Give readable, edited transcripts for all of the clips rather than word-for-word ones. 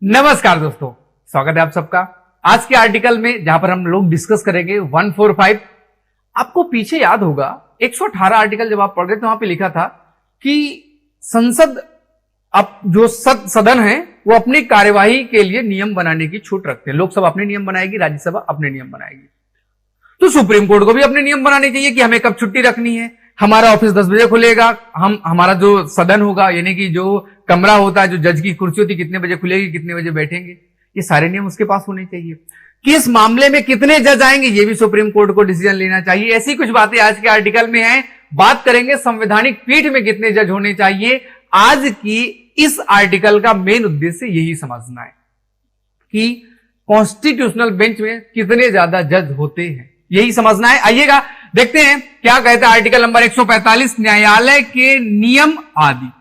नमस्कार दोस्तों, स्वागत है आप सबका आज के आर्टिकल में, जहां पर हम लोग डिस्कस करेंगे 145। आपको पीछे याद होगा 118 आर्टिकल जब आप पढ़ रहे थे, वहां पे लिखा था कि संसद अब जो सदन है वो अपनी कार्यवाही के लिए नियम बनाने की छूट रखते हैं। लोकसभा अपने नियम बनाएगी, राज्यसभा अपने नियम बनाएगी। तो सुप्रीम कोर्ट को भी अपने नियम बनाने चाहिए कि हमें कब छुट्टी रखनी है, हमारा ऑफिस 10 बजे खुलेगा, हमारा जो सदन होगा यानी कि जो कमरा होता है, जो जज की कुर्सी होती है, कितने बजे खुलेगी, कितने बजे बैठेंगे, ये सारे नियम उसके पास होने चाहिए। किस मामले में कितने जज आएंगे, ये भी सुप्रीम कोर्ट को डिसीजन लेना चाहिए। ऐसी कुछ बातें आज के आर्टिकल में हैं। बात करेंगे संवैधानिक पीठ में कितने जज होने चाहिए। आज की इस आर्टिकल का मेन उद्देश्य यही समझना है कि कॉन्स्टिट्यूशनल बेंच में कितने ज्यादा जज होते हैं, यही समझना है। आइएगा देखते हैं क्या कहता है आर्टिकल नंबर 145, न्यायालय के नियम आदि।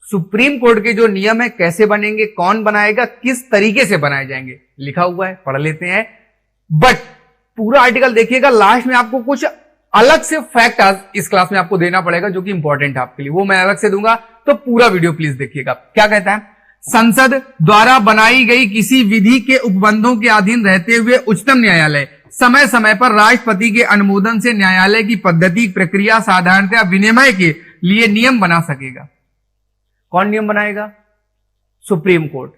सुप्रीम कोर्ट के जो नियम है कैसे बनेंगे, कौन बनाएगा, किस तरीके से बनाए जाएंगे, लिखा हुआ है, पढ़ लेते हैं। बट पूरा आर्टिकल देखिएगा, लास्ट में आपको कुछ अलग से फैक्ट आज इस क्लास में आपको देना पड़ेगा जो कि इंपॉर्टेंट है आपके लिए, वो मैं अलग से दूंगा। तो पूरा वीडियो प्लीज देखिएगा। क्या कहता है, संसद द्वारा बनाई गई किसी विधि के उपबंधों के अधीन रहते हुए उच्चतम न्यायालय समय समय पर राष्ट्रपति के अनुमोदन से न्यायालय की पद्धति, प्रक्रिया, साधारणतया विनिमय के लिए नियम बना सकेगा। कौन नियम बनाएगा? Supreme court.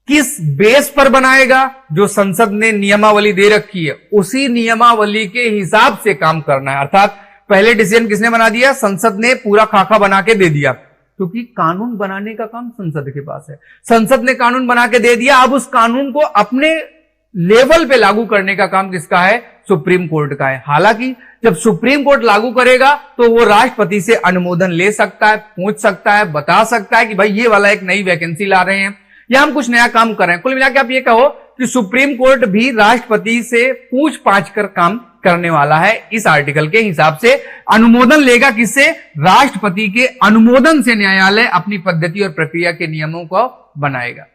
किस बेस पर बनाएगा? जो संसद ने नियमावली दे रखी है उसी नियमावली के हिसाब से काम करना है। अर्थात पहले डिसीजन किसने बना दिया? संसद ने पूरा खाका बना के दे दिया, क्योंकि कानून बनाने का काम संसद के पास है। संसद ने कानून बना के दे दिया, अब उस कानून को अपने लेवल पे लागू करने का काम किसका है? सुप्रीम कोर्ट का है। हालांकि जब सुप्रीम कोर्ट लागू करेगा तो वो राष्ट्रपति से अनुमोदन ले सकता है, पूछ सकता है, बता सकता है कि भाई ये वाला एक नई वैकेंसी ला रहे हैं या हम कुछ नया काम कर रहे हैं। कुल मिलाकर आप ये कहो कि सुप्रीम कोर्ट भी राष्ट्रपति से पूछ पाछ कर काम करने वाला है। इस आर्टिकल के हिसाब से अनुमोदन लेगा किससे? राष्ट्रपति के अनुमोदन से न्यायालय अपनी पद्धति और प्रक्रिया के नियमों को बनाएगा,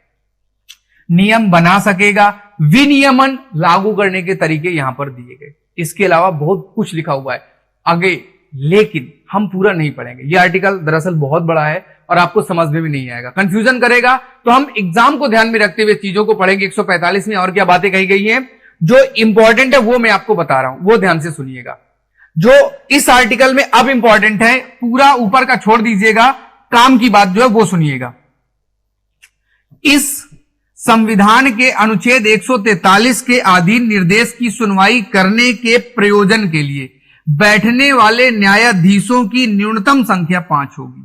नियम बना सकेगा। विनियमन लागू करने के तरीके यहां पर दिए गए। इसके अलावा बहुत कुछ लिखा हुआ है आगे, लेकिन हम पूरा नहीं पढ़ेंगे। यह आर्टिकल दरअसल बहुत बड़ा है और आपको समझ में भी नहीं आएगा, कंफ्यूजन करेगा। तो हम एग्जाम को ध्यान में रखते हुए चीजों को पढ़ेंगे। 145 में और क्या बातें कही गई हैं जो इंपॉर्टेंट है वो मैं आपको बता रहा हूं, वो ध्यान से सुनिएगा। जो इस आर्टिकल में अब इंपॉर्टेंट है, पूरा ऊपर का छोड़ दीजिएगा, काम की बात जो है वो सुनिएगा। इस संविधान के अनुच्छेद 143 के अधीन निर्देश की सुनवाई करने के प्रयोजन के लिए बैठने वाले न्यायाधीशों की न्यूनतम संख्या 5 होगी।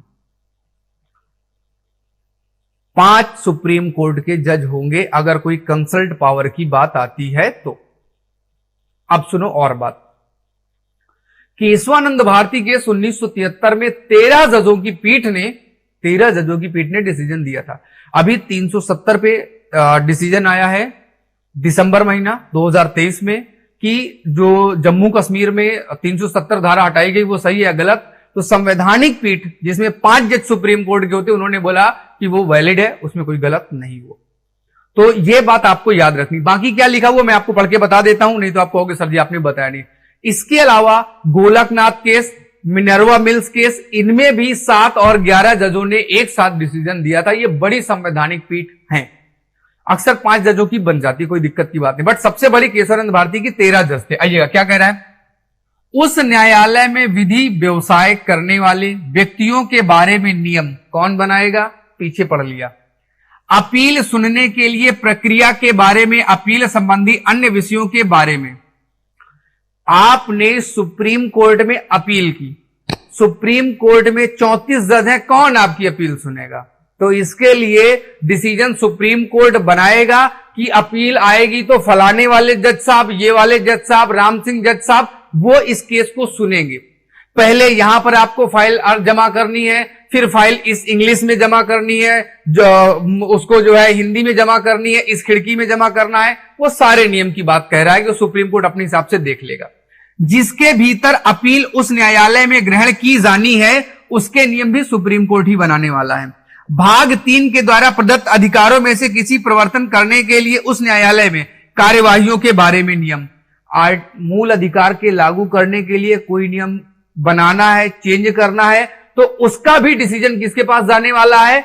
5 सुप्रीम कोर्ट के जज होंगे अगर कोई कंसल्ट पावर की बात आती है तो। अब सुनो और बात, केशवानंद भारती केस 1973 में 13 जजों की पीठ ने डिसीजन दिया था। अभी 370 पे डिसीजन आया है दिसंबर महीना 2023 में कि जो जम्मू कश्मीर में 370 धारा हटाई गई वो सही है गलत। तो संवैधानिक पीठ जिसमें 5 जज सुप्रीम कोर्ट के होते, उन्होंने बोला कि वो वैलिड है, उसमें कोई गलत नहीं हुआ। तो ये बात आपको याद रखनी। बाकी क्या लिखा हुआ मैं आपको पढ़ के बता देता हूं, नहीं तो आपको कहोगे सर जी आपने बताया नहीं। इसके अलावा Golaknath case, Minerva mills case, इनमें भी 7 और 11 जजों ने एक साथ डिसीजन दिया था। ये बड़ी संवैधानिक पीठ है, अक्सर 5 जजों की बन जाती, कोई दिक्कत की बात नहीं। बट सबसे बड़ी केशवानंद भारती की 13 जज थे। आइएगा क्या कह रहा है, उस न्यायालय में विधि व्यवसाय करने वाले व्यक्तियों के बारे में नियम कौन बनाएगा? पीछे पढ़ लिया। अपील सुनने के लिए प्रक्रिया के बारे में, अपील संबंधी अन्य विषयों के बारे में। आपने सुप्रीम कोर्ट में अपील की, सुप्रीम कोर्ट में 34 जज हैं, कौन आपकी अपील सुनेगा? तो इसके लिए डिसीजन सुप्रीम कोर्ट बनाएगा कि अपील आएगी तो फलाने वाले जज साहब, ये वाले जज साहब, राम सिंह जज साहब, वो इस केस को सुनेंगे। पहले यहां पर आपको फाइल जमा करनी है, फिर फाइल इस इंग्लिश में जमा करनी है, जो उसको जो है हिंदी में जमा करनी है, इस खिड़की में जमा करना है। वो सारे नियम की बात कह रहा है कि सुप्रीम कोर्ट अपने हिसाब से देख लेगा। जिसके भीतर अपील उस न्यायालय में ग्रहण की जानी है उसके नियम भी सुप्रीम कोर्ट ही बनाने वाला है। भाग 3 के द्वारा प्रदत्त अधिकारों में से किसी परिवर्तन करने के लिए उस न्यायालय में कार्यवाहियों के बारे में नियम। मूल अधिकार के लागू करने के लिए कोई नियम बनाना है, चेंज करना है, तो उसका भी डिसीजन किसके पास जाने वाला है?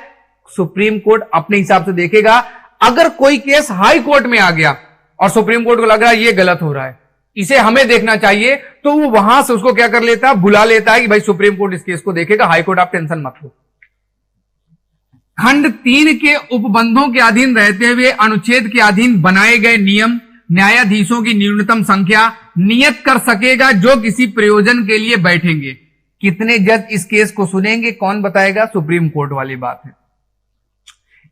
सुप्रीम कोर्ट अपने हिसाब से देखेगा। अगर कोई केस हाई कोर्ट में आ गया और सुप्रीम कोर्ट को लग रहा है ये गलत हो रहा है, इसे हमें देखना चाहिए, तो वो वहां से उसको क्या कर लेता है, बुला लेता है कि भाई सुप्रीम कोर्ट इस केस को देखेगा, हाई कोर्ट आप टेंशन मत लो। खंड 3 के उपबंधों के अधीन रहते हुए अनुच्छेद के अधीन बनाए गए नियम न्यायाधीशों की न्यूनतम संख्या नियत कर सकेगा जो किसी प्रयोजन के लिए बैठेंगे। कितने जज इस केस को सुनेंगे, कौन बताएगा, सुप्रीम कोर्ट वाली बात है।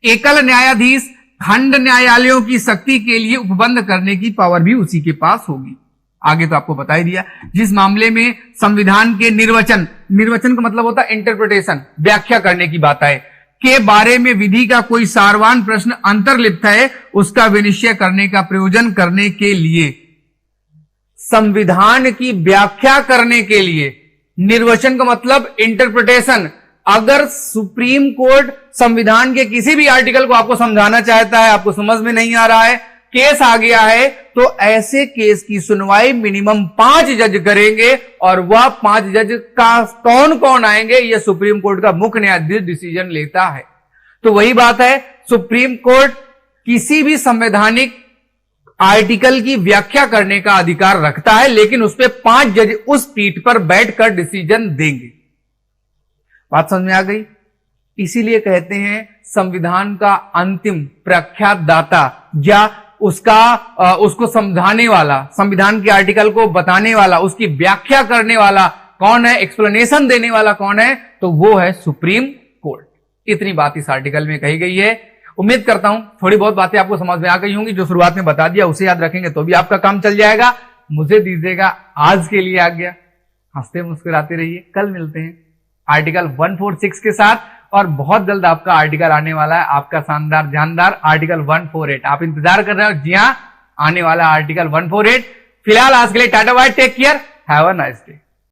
एकल न्यायाधीश खंड न्यायालयों की शक्ति के लिए उपबंध करने की पावर भी उसी के पास होगी। आगे तो आपको बता ही दिया। जिस मामले में संविधान के निर्वचन का मतलब होता है इंटरप्रिटेशन, व्याख्या करने की बात है, के बारे में विधि का कोई सारवान प्रश्न अंतर्लिप्त है, उसका विनिश्चय करने का प्रयोजन करने के लिए, संविधान की व्याख्या करने के लिए। निर्वचन का मतलब इंटरप्रिटेशन। अगर सुप्रीम कोर्ट संविधान के किसी भी आर्टिकल को आपको समझाना चाहता है, आपको समझ में नहीं आ रहा है, केस आ गया है, तो ऐसे केस की सुनवाई मिनिमम 5 जज करेंगे, और वह 5 जज का कौन कौन आएंगे, यह सुप्रीम कोर्ट का मुख्य न्यायाधीश डिसीजन लेता है। तो वही बात है, सुप्रीम कोर्ट किसी भी संवैधानिक आर्टिकल की व्याख्या करने का अधिकार रखता है, लेकिन उस पर 5 जज उस पीठ पर बैठकर डिसीजन देंगे। बात समझ में आ गई? इसीलिए कहते हैं संविधान का अंतिम प्रख्यात दाता या उसको समझाने वाला, संविधान के आर्टिकल को बताने वाला, उसकी व्याख्या करने वाला कौन है, एक्सप्लेनेशन देने वाला कौन है, तो वो है सुप्रीम कोर्ट। इतनी बात इस आर्टिकल में कही गई है। उम्मीद करता हूं थोड़ी बहुत बातें आपको समझ में आ गई होंगी। जो शुरुआत में बता दिया उसे याद रखेंगे तो भी आपका काम चल जाएगा। मुझे दीजिएगा आज के लिए आज्ञा। हंसते मुस्कुराते रहिए। कल मिलते हैं आर्टिकल 146 के साथ, और बहुत जल्द आपका आर्टिकल आने वाला है, आपका शानदार जानदार आर्टिकल 148। आप इंतजार कर रहे हो? जी हां, आने वाला आर्टिकल 148। फिलहाल आज के लिए tata bye, take care, have a nice day.